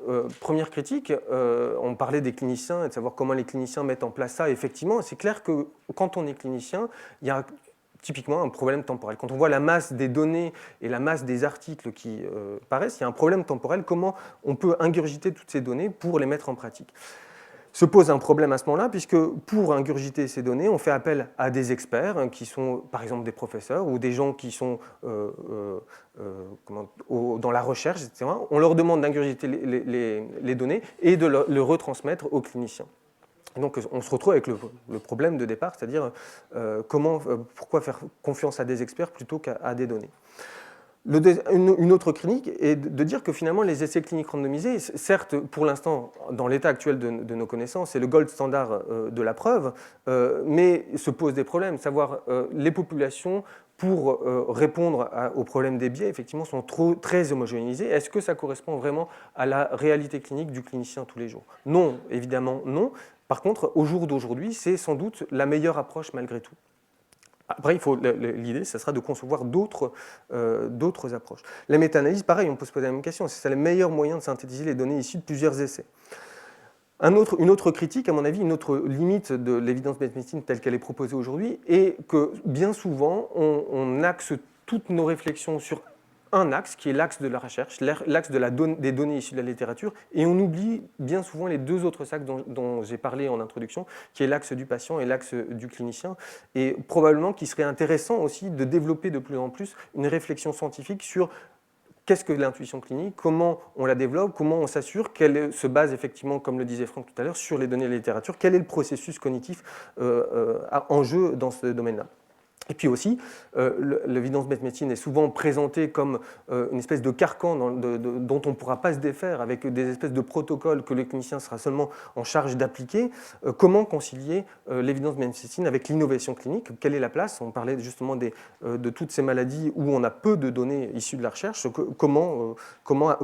critique, on parlait des cliniciens et de savoir comment les cliniciens mettent en place ça. Effectivement, c'est clair que quand on est clinicien, il y a typiquement un problème temporel. Quand on voit la masse des données et la masse des articles qui paraissent, il y a un problème temporel. Comment on peut ingurgiter toutes ces données pour les mettre en pratique? Se pose un problème à ce moment-là, puisque pour ingurgiter ces données, on fait appel à des experts qui sont par exemple des professeurs ou des gens qui sont dans la recherche, etc. On leur demande d'ingurgiter les données et de le retransmettre aux cliniciens. Et donc on se retrouve avec le problème de départ, c'est-à-dire pourquoi faire confiance à des experts plutôt qu'à des données. Une autre clinique est de dire que finalement les essais cliniques randomisés, certes pour l'instant dans l'état actuel de nos connaissances, c'est le gold standard de la preuve, mais se posent des problèmes, savoir les populations pour répondre aux problèmes des biais, effectivement, sont très homogénéisées. Est-ce que ça correspond vraiment à la réalité clinique du clinicien tous les jours? Non, évidemment non. Par contre, au jour d'aujourd'hui, c'est sans doute la meilleure approche malgré tout. Après, l'idée, ça sera de concevoir d'autres approches. La méta-analyse, pareil, on peut se poser la même question. C'est ça le meilleur moyen de synthétiser les données issues de plusieurs essais. Une autre critique, à mon avis, une autre limite de l'évidence-based medicine telle qu'elle est proposée aujourd'hui, est que bien souvent, on axe toutes nos réflexions sur un axe, qui est l'axe de la recherche, l'axe des données issues de la littérature, et on oublie bien souvent les deux autres axes dont j'ai parlé en introduction, qui est l'axe du patient et l'axe du clinicien, et probablement qu'il serait intéressant aussi de développer de plus en plus une réflexion scientifique sur qu'est-ce que l'intuition clinique, comment on la développe, comment on s'assure qu'elle se base effectivement, comme le disait Franck tout à l'heure, sur les données de la littérature, quel est le processus cognitif en jeu dans ce domaine-là. Et puis aussi, l'évidence-based medicine est souvent présentée comme une espèce de carcan dont on ne pourra pas se défaire, avec des espèces de protocoles que le clinicien sera seulement en charge d'appliquer. Comment concilier l'évidence-based medicine avec l'innovation clinique? Quelle est la place? On parlait justement de toutes ces maladies où on a peu de données issues de la recherche. Comment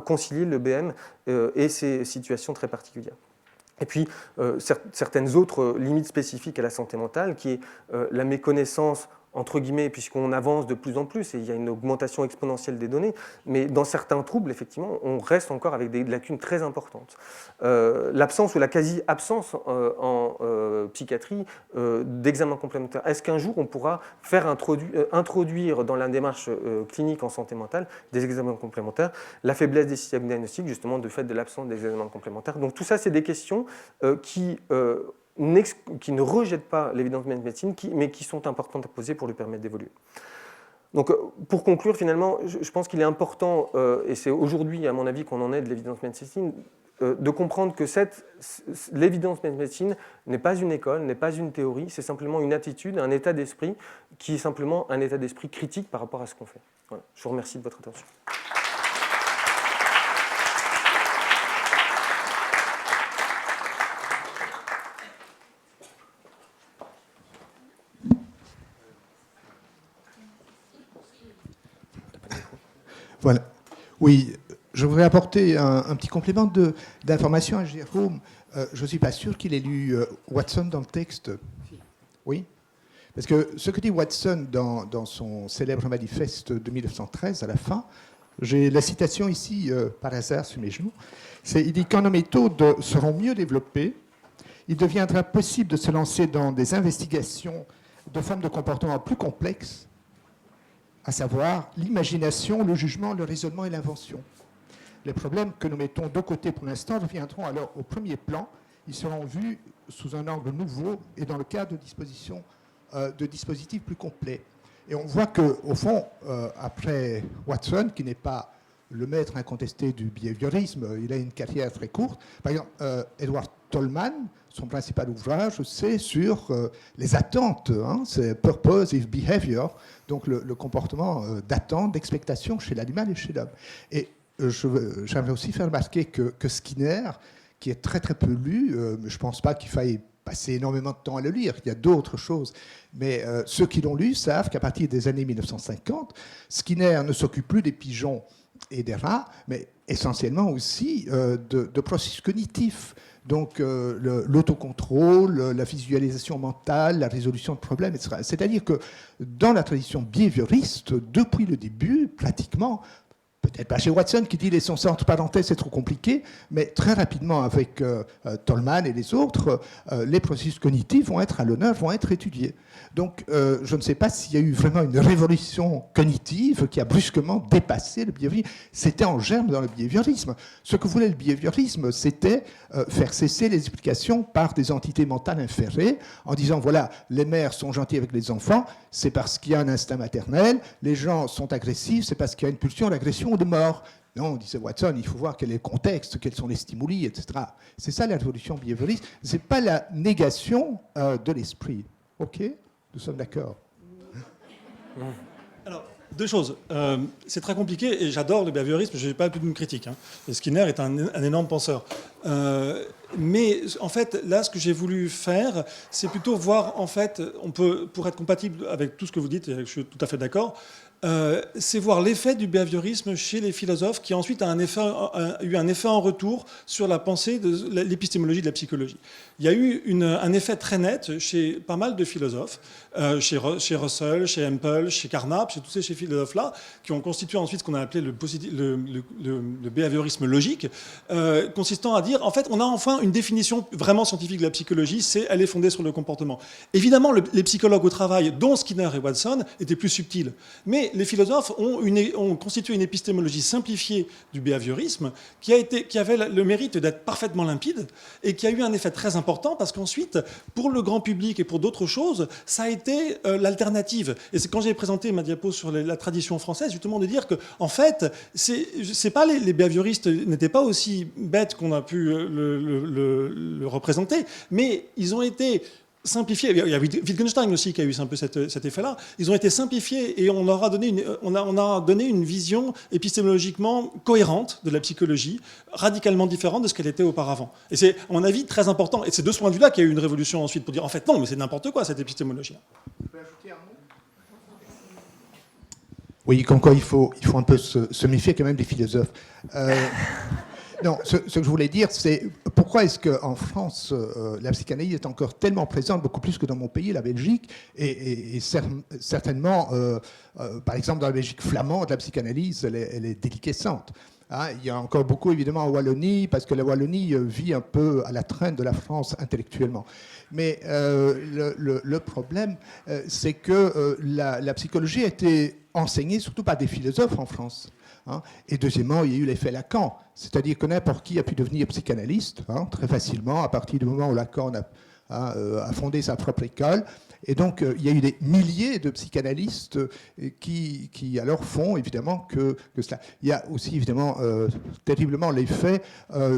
concilier le BM et ces situations très particulières? Et puis, certaines autres limites spécifiques à la santé mentale, qui est la méconnaissance, entre guillemets, puisqu'on avance de plus en plus et il y a une augmentation exponentielle des données, mais dans certains troubles, effectivement, on reste encore avec des lacunes très importantes. L'absence ou la quasi-absence en psychiatrie d'examens complémentaires. Est-ce qu'un jour, on pourra faire introduire dans la démarche clinique en santé mentale des examens complémentaires? La faiblesse des systèmes diagnostiques, justement, de fait de l'absence des examens complémentaires. Donc tout ça, c'est des questions qui ne rejettent pas l'évidence-based medicine, mais qui sont importantes à poser pour lui permettre d'évoluer. Donc, pour conclure, finalement, je pense qu'il est important, et c'est aujourd'hui, à mon avis, qu'on en est de l'évidence-based medicine, de comprendre que l'évidence-based medicine n'est pas une école, n'est pas une théorie, c'est simplement une attitude, un état d'esprit, qui est simplement un état d'esprit critique par rapport à ce qu'on fait. Voilà. Je vous remercie de votre attention. Voilà. Oui, je voudrais apporter un petit complément d'information à Jérôme. Je ne suis pas sûr qu'il ait lu Watson dans le texte. Oui. Parce que ce que dit Watson dans son célèbre manifeste de 1913, à la fin, j'ai la citation ici, par hasard, sur mes genoux, il dit « Quand nos méthodes seront mieux développées, il deviendra possible de se lancer dans des investigations de formes de comportement plus complexes, à savoir l'imagination, le jugement, le raisonnement et l'invention. Les problèmes que nous mettons de côté pour l'instant reviendront alors au premier plan. Ils seront vus sous un angle nouveau et dans le cadre de dispositifs plus complets. » Et on voit qu'au fond, après Watson, qui n'est pas le maître incontesté du behaviorisme, il a une carrière très courte. Par exemple, Edward Tolman, son principal ouvrage, c'est sur les attentes, c'est Purposive Behavior, donc le comportement d'attente, d'expectation chez l'animal et chez l'homme. Et j'aimerais aussi faire remarquer que Skinner, qui est très très peu lu, je ne pense pas qu'il faille passer énormément de temps à le lire, il y a d'autres choses, mais ceux qui l'ont lu savent qu'à partir des années 1950, Skinner ne s'occupe plus des pigeons et des rats, mais essentiellement aussi de processus cognitifs. Donc l'autocontrôle, la visualisation mentale, la résolution de problèmes, etc. C'est-à-dire que dans la tradition behavioriste, depuis le début, pratiquement, peut-être pas chez Watson qui dit laissons ça entre parenthèses, c'est trop compliqué, mais très rapidement avec Tolman et les autres, les processus cognitifs vont être à l'honneur, vont être étudiés. Donc je ne sais pas s'il y a eu vraiment une révolution cognitive qui a brusquement dépassé le behaviorisme. C'était en germe dans le behaviorisme. Ce que voulait le behaviorisme, c'était faire cesser les explications par des entités mentales inférées, en disant voilà, les mères sont gentilles avec les enfants, c'est parce qu'il y a un instinct maternel, les gens sont agressifs, c'est parce qu'il y a une pulsion d'agression ou de mort. Non, disait Watson, il faut voir quel est le contexte, quels sont les stimuli, etc. C'est ça la révolution behavioriste. Ce n'est pas la négation de l'esprit. OK? Nous sommes d'accord. Alors, deux choses. C'est très compliqué et j'adore le behaviorisme, je n'ai pas plus d'une critique. Et Skinner est un énorme penseur. Mais en fait, là, ce que j'ai voulu faire, c'est plutôt voir, en fait, on peut, pour être compatible avec tout ce que vous dites, et je suis tout à fait d'accord, c'est voir l'effet du behaviorisme chez les philosophes qui ensuite a eu un effet en retour sur la pensée de l'épistémologie de la psychologie. Il y a eu un effet très net chez pas mal de philosophes, chez Russell, chez Hempel, chez Carnap, chez tous ces philosophes-là, qui ont constitué ensuite ce qu'on a appelé le behaviorisme logique, consistant à dire, en fait, on a enfin une définition vraiment scientifique de la psychologie, elle est fondée sur le comportement. Évidemment, les psychologues au travail, dont Skinner et Watson, étaient plus subtils, mais les philosophes ont constitué une épistémologie simplifiée du behaviorisme qui avait le mérite d'être parfaitement limpide et qui a eu un effet très important parce qu'ensuite, pour le grand public et pour d'autres choses, ça a été l'alternative. Et c'est quand j'ai présenté ma diapo sur la tradition française, justement de dire que, en fait, c'est pas les behavioristes n'étaient pas aussi bêtes qu'on a pu le représenter, mais ils ont été simplifiés. Il y a Wittgenstein aussi qui a eu un peu cet effet-là. Ils ont été simplifiés et on a donné une vision épistémologiquement cohérente de la psychologie, radicalement différente de ce qu'elle était auparavant. Et c'est, à mon avis, très important. Et c'est de ce point de vue-là qu'il y a eu une révolution ensuite pour dire, en fait, non, mais c'est n'importe quoi, cette épistémologie-là. Oui, comme quoi il faut un peu se méfier quand même des philosophes. Non, ce que je voulais dire, c'est pourquoi est-ce qu'en France, la psychanalyse est encore tellement présente, beaucoup plus que dans mon pays, la Belgique, et certainement, par exemple, dans la Belgique flamande, la psychanalyse, elle est déliquescente. Hein, il y a encore beaucoup, évidemment, en Wallonie, parce que la Wallonie vit un peu à la traîne de la France intellectuellement. Mais le problème, c'est que la psychologie a été enseignée surtout par des philosophes en France. Hein. Et deuxièmement, il y a eu l'effet Lacan, c'est-à-dire que n'importe qui a pu devenir psychanalyste, hein, très facilement, à partir du moment où Lacan a fondé sa propre école. Et donc, il y a eu des milliers de psychanalystes qui alors font évidemment que cela. Il y a aussi évidemment terriblement l'effet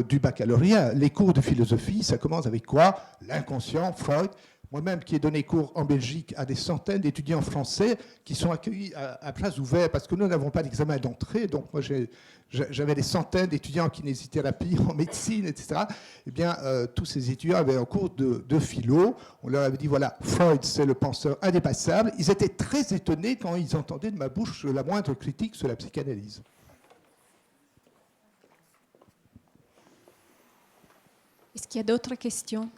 du baccalauréat. Les cours de philosophie, ça commence avec quoi? L'inconscient, Freud. Moi-même, qui ai donné cours en Belgique à des centaines d'étudiants français qui sont accueillis à place ouverte parce que nous n'avons pas d'examen d'entrée. Donc, moi, j'avais des centaines d'étudiants en kinésithérapie, en médecine, etc. Eh bien, tous ces étudiants avaient un cours de philo. On leur avait dit, voilà, Freud, c'est le penseur indépassable. Ils étaient très étonnés quand ils entendaient de ma bouche la moindre critique sur la psychanalyse. Est-ce qu'il y a d'autres questions?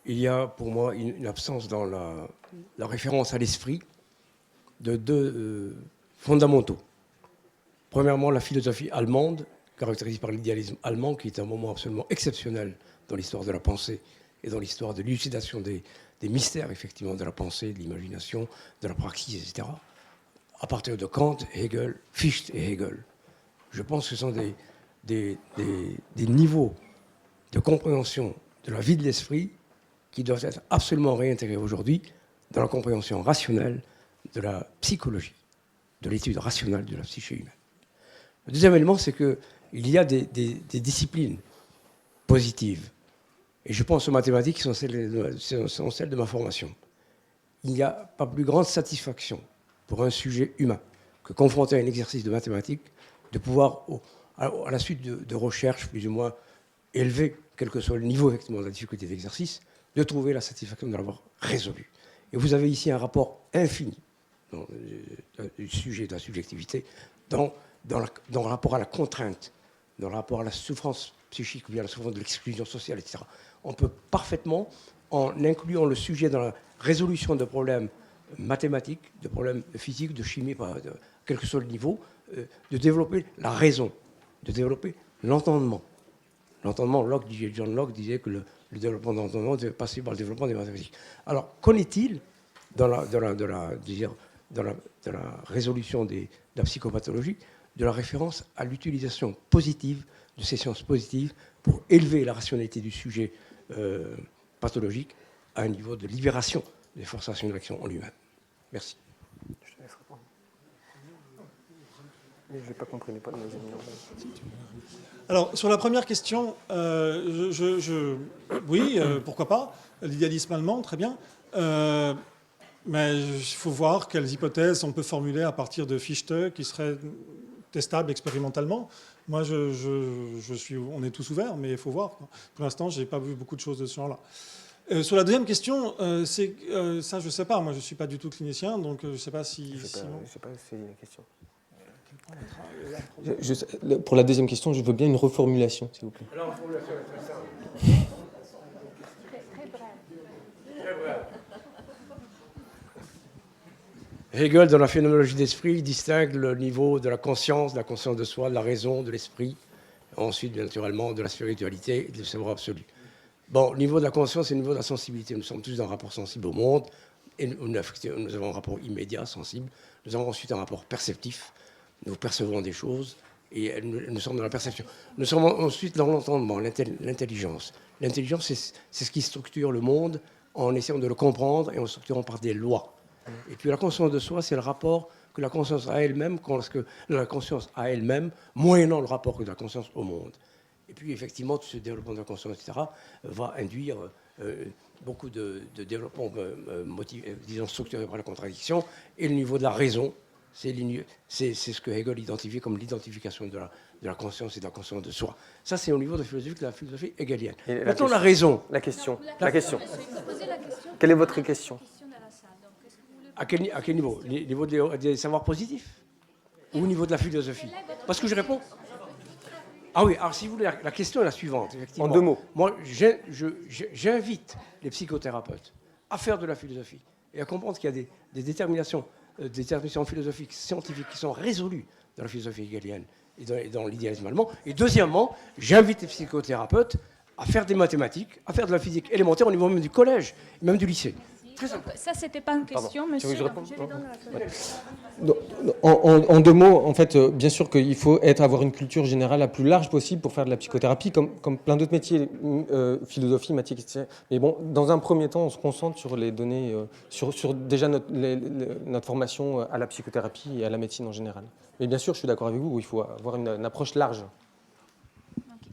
Il y a pour moi une absence dans la référence à l'esprit de deux fondamentaux. Premièrement, la philosophie allemande, caractérisée par l'idéalisme allemand, qui est un moment absolument exceptionnel dans l'histoire de la pensée et dans l'histoire de l'élucidation des mystères, effectivement, de la pensée, de l'imagination, de la praxis, etc. À partir de Kant, Hegel, Fichte et Hegel. Je pense que ce sont des niveaux de compréhension de la vie de l'esprit qui doivent être absolument réintégrés aujourd'hui dans la compréhension rationnelle de la psychologie, de l'étude rationnelle de la psyché humaine. Le deuxième élément, c'est qu'il y a des disciplines positives, et je pense aux mathématiques qui sont celles de ma formation. Il n'y a pas plus grande satisfaction pour un sujet humain que confronté à un exercice de mathématiques, de pouvoir, à la suite de recherches plus ou moins élevées, quel que soit le niveau effectivement de la difficulté d'exercice, de trouver la satisfaction de l'avoir résolu. Et vous avez ici un rapport infini du sujet de la subjectivité dans le rapport à la contrainte, dans le rapport à la souffrance psychique ou bien à la souffrance de l'exclusion sociale, etc. On peut parfaitement, en incluant le sujet dans la résolution de problèmes mathématiques, de problèmes de physique, de chimie, quel que soit le niveau, de développer la raison, de développer l'entendement. L'entendement, John Locke disait que le développement de l'entendement devait passer par le développement des mathématiques. Alors, qu'en est-il dans la résolution de la psychopathologie, de la référence à l'utilisation positive de ces sciences positives pour élever la rationalité du sujet pathologique à un niveau de libération des forces rationnelles d'action en lui-même. Merci. Je te laisse répondre. Je n'ai pas compris, pas de mes amis. Alors, sur la première question, oui, pourquoi pas, l'idéalisme allemand, très bien. Mais il faut voir quelles hypothèses on peut formuler à partir de Fichte qui seraient testables expérimentalement. Moi, on est tous ouverts, mais il faut voir. Pour l'instant, je n'ai pas vu beaucoup de choses de ce genre-là. Sur la deuxième question, ça, je ne sais pas. Moi, je ne suis pas du tout clinicien, donc je ne sais pas si... Je ne sais pas, c'est la question. Pour la deuxième question, je veux bien une reformulation, s'il vous plaît. Alors, formulation est très simple. Très bref. Hegel, dans la phénoménologie d'esprit, distingue le niveau de la conscience de soi, de la raison, de l'esprit, ensuite, bien naturellement, de la spiritualité et du savoir absolu. Bon, le niveau de la conscience, c'est le niveau de la sensibilité. Nous sommes tous dans un rapport sensible au monde, et nous avons un rapport immédiat, sensible. Nous avons ensuite un rapport perceptif. Nous percevons des choses et nous sommes dans la perception. Nous sommes ensuite dans l'entendement, l'intelligence. L'intelligence, c'est ce qui structure le monde en essayant de le comprendre et en structurant par des lois. Et puis la conscience de soi, c'est le rapport que la conscience a elle-même, moyennant le rapport de la conscience au monde. Et puis, effectivement, tout ce développement de la conscience, etc., va induire beaucoup de développement disons, structuré par la contradiction. Et le niveau de la raison, c'est ce que Hegel identifie comme l'identification de la conscience et de la conscience de soi. Ça, c'est au niveau de la philosophie hegelienne. Et Maintenant, la raison. La question. Quelle est votre question? À quel niveau? Niveau des savoirs positifs ou au niveau de la philosophie? Parce que je réponds. Ah oui, alors si vous voulez, la question est la suivante. Effectivement. En 2 mots. Moi, j'invite les psychothérapeutes à faire de la philosophie et à comprendre qu'il y a des déterminations philosophiques, scientifiques qui sont résolues dans la philosophie hegelienne et dans l'idéalisme allemand. Et deuxièmement, j'invite les psychothérapeutes à faire des mathématiques, à faire de la physique élémentaire au niveau même du collège, même du lycée. Ça, c'était pas une question, Pardon. monsieur. Tu veux que je réponde? Je lui donne la parole. En 2 mots, en fait, bien sûr qu'il faut avoir une culture générale la plus large possible pour faire de la psychothérapie, comme plein d'autres métiers, philosophie, mathématiques, etc. Mais bon, dans un premier temps, on se concentre sur les données, sur déjà notre formation à la psychothérapie et à la médecine en général. Mais bien sûr, je suis d'accord avec vous, il faut avoir une approche large.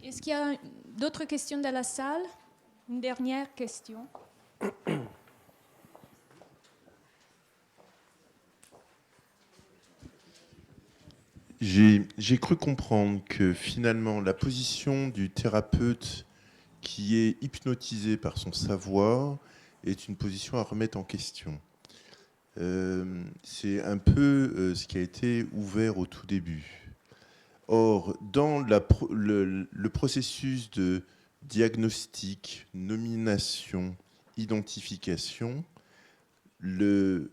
Est-ce qu'il y a d'autres questions dans la salle? Une dernière question. J'ai cru comprendre que finalement la position du thérapeute qui est hypnotisé par son savoir est une position à remettre en question. C'est un peu ce qui a été ouvert au tout début. Or, dans le processus de diagnostic, nomination, identification, le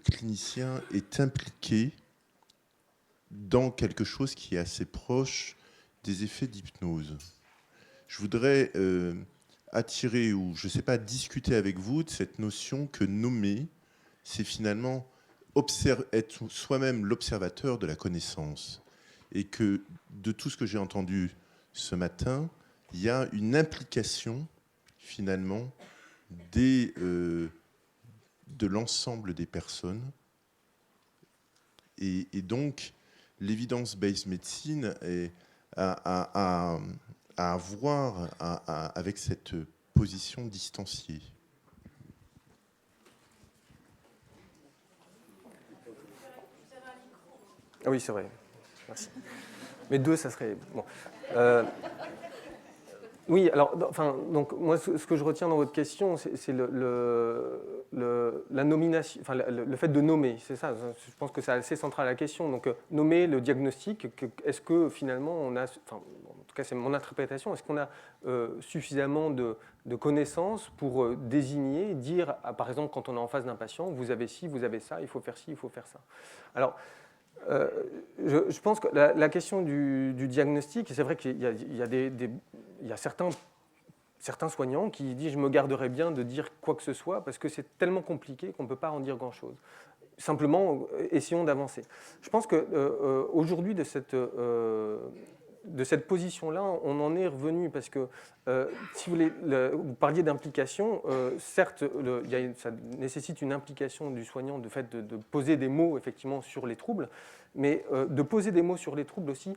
clinicien est impliqué dans quelque chose qui est assez proche des effets d'hypnose. Je voudrais attirer, ou je ne sais pas, discuter avec vous de cette notion que nommer, c'est finalement être soi-même l'observateur de la connaissance. Et que de tout ce que j'ai entendu ce matin, il y a une implication finalement de l'ensemble des personnes. Et donc, l'évidence-based medicine a à voir avec cette position distanciée. Ah oui, c'est vrai. Merci. Mais 2, ça serait... Bon. Oui, alors, donc, moi, ce que je retiens dans votre question, c'est la nomination, le fait de nommer, c'est ça. Je pense que c'est assez central à la question. Donc, nommer le diagnostic, est-ce que finalement on a, en tout cas c'est mon interprétation, est-ce qu'on a suffisamment de connaissances pour désigner, dire, par exemple, quand on est en face d'un patient, vous avez ci, vous avez ça, il faut faire ci, il faut faire ça. Alors, je pense que la question du diagnostic, c'est vrai qu'il y a certains soignants qui disent « je me garderais bien de dire quoi que ce soit parce que c'est tellement compliqué qu'on ne peut pas en dire grand-chose ». Simplement, essayons d'avancer. Je pense qu'aujourd'hui, de cette position-là, on en est revenu parce que, si vous voulez, vous parliez d'implication, certes, ça nécessite une implication du soignant de fait de poser des mots effectivement sur les troubles, mais de poser des mots sur les troubles aussi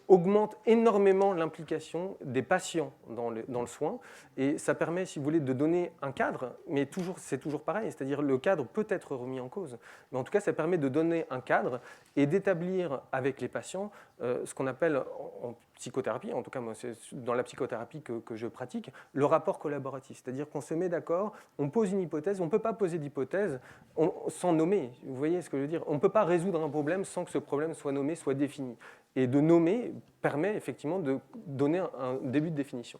augmente énormément l'implication des patients dans le soin, et ça permet, si vous voulez, de donner un cadre, mais c'est toujours pareil, c'est-à-dire le cadre peut être remis en cause, mais en tout cas ça permet de donner un cadre et d'établir avec les patients ce qu'on appelle en psychothérapie, en tout cas moi, c'est dans la psychothérapie que je pratique, le rapport collaboratif, c'est-à-dire qu'on se met d'accord, on pose une hypothèse, on ne peut pas poser d'hypothèse sans nommer, vous voyez ce que je veux dire, on ne peut pas résoudre un problème sans que ce problème soit nommé, soit défini. Et de nommer permet effectivement de donner un début de définition.